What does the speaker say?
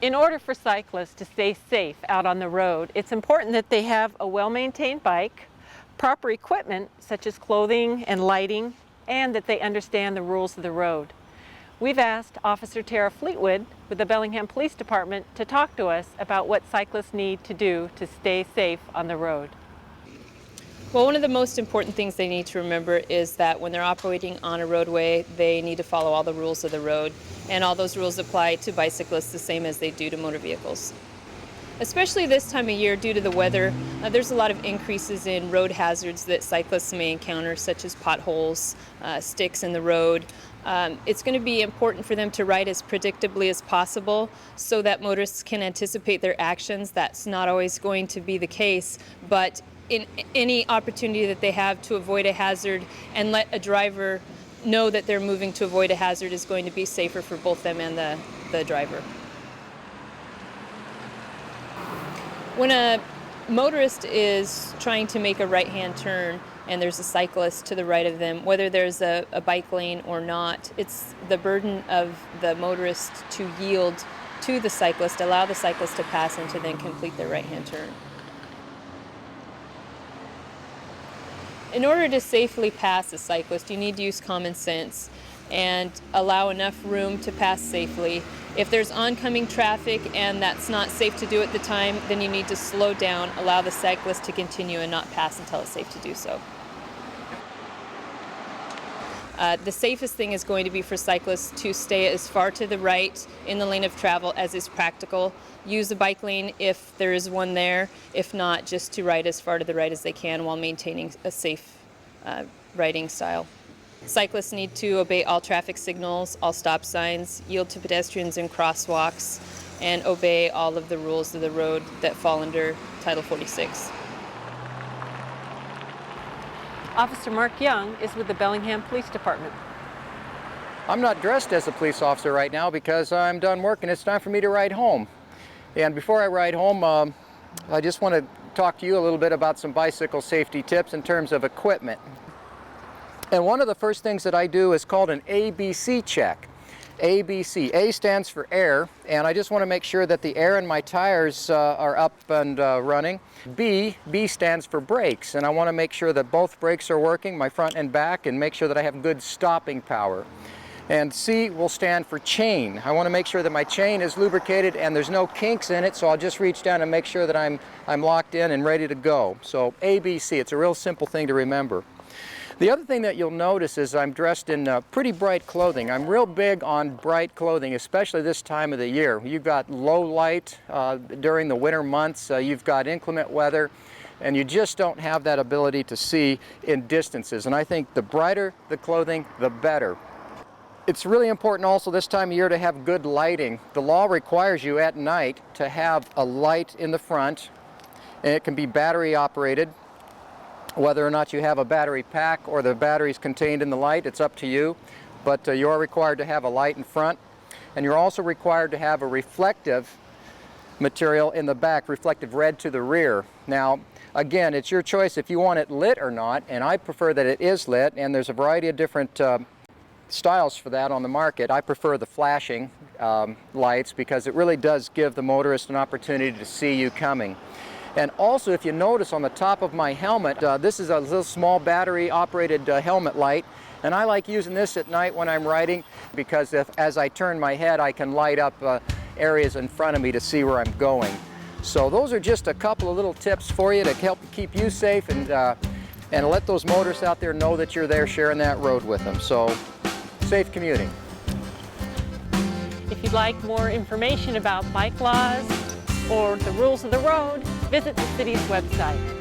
In order for cyclists to stay safe out on the road, it's important that they have a well-maintained bike, proper equipment such as clothing and lighting, and that they understand the rules of the road. We've asked Officer Tara Fleetwood with the Bellingham Police Department to talk to us about what cyclists need to do to stay safe on the road. Well, one of the most important things they need to remember is that when they're operating on a roadway, they need to follow all the rules of the road, and all those rules apply to bicyclists the same as they do to motor vehicles. Especially this time of year, due to the weather, there's a lot of increases in road hazards that cyclists may encounter, such as potholes, sticks in the road. It's going to be important for them to ride as predictably as possible so that motorists can anticipate their actions. That's not always going to be the case, but in any opportunity that they have to avoid a hazard and let a driver know that they're moving to avoid a hazard is going to be safer for both them and the driver. When a motorist is trying to make a right-hand turn and there's a cyclist to the right of them, whether there's a bike lane or not, it's the burden of the motorist to yield to the cyclist, allow the cyclist to pass and to then complete their right-hand turn. In order to safely pass a cyclist, you need to use common sense and allow enough room to pass safely. If there's oncoming traffic and that's not safe to do at the time, then you need to slow down, allow the cyclist to continue and not pass until it's safe to do so. The safest thing is going to be for cyclists to stay as far to the right in the lane of travel as is practical. Use a bike lane if there is one there. If not, just to ride as far to the right as they can while maintaining a safe riding style. Cyclists need to obey all traffic signals, all stop signs, yield to pedestrians and crosswalks, and obey all of the rules of the road that fall under Title 46. Officer Mark Young is with the Bellingham Police Department. I'm not dressed as a police officer right now because I'm done work and it's time for me to ride home. And before I ride home, I just want to talk to you a little bit about some bicycle safety tips in terms of equipment. And one of the first things that I do is called an ABC check. ABC. A stands for air, and I just want to make sure that the air in my tires are up and running. B stands for brakes, and I want to make sure that both brakes are working, my front and back, and make sure that I have good stopping power. And C will stand for chain. I want to make sure that my chain is lubricated and there's no kinks in it, so I'll just reach down and make sure that I'm locked in and ready to go. So ABC, it's a real simple thing to remember. The other thing that you'll notice is I'm dressed in pretty bright clothing. I'm real big on bright clothing, especially this time of the year. You've got low light during the winter months, you've got inclement weather, and you just don't have that ability to see in distances. And I think the brighter the clothing, the better. It's really important also this time of year to have good lighting. The law requires you at night to have a light in the front, and it can be battery operated. Whether or not you have a battery pack or the batteries contained in the light, it's up to you. But you are required to have a light in front, and you're also required to have a reflective material in the back, reflective red to the rear. Now, again, it's your choice if you want it lit or not, and I prefer that it is lit, and there's a variety of different styles for that on the market. I prefer the flashing lights because it really does give the motorist an opportunity to see you coming. And also, if you notice on the top of my helmet, this is a little small battery operated helmet light, and I like using this at night when I'm riding because as I turn my head I can light up areas in front of me to see where I'm going. So those are just a couple of little tips for you to help keep you safe and let those motorists out there know that you're there sharing that road with them. So safe commuting. If you'd like more information about bike laws or the rules of the road, visit the city's website.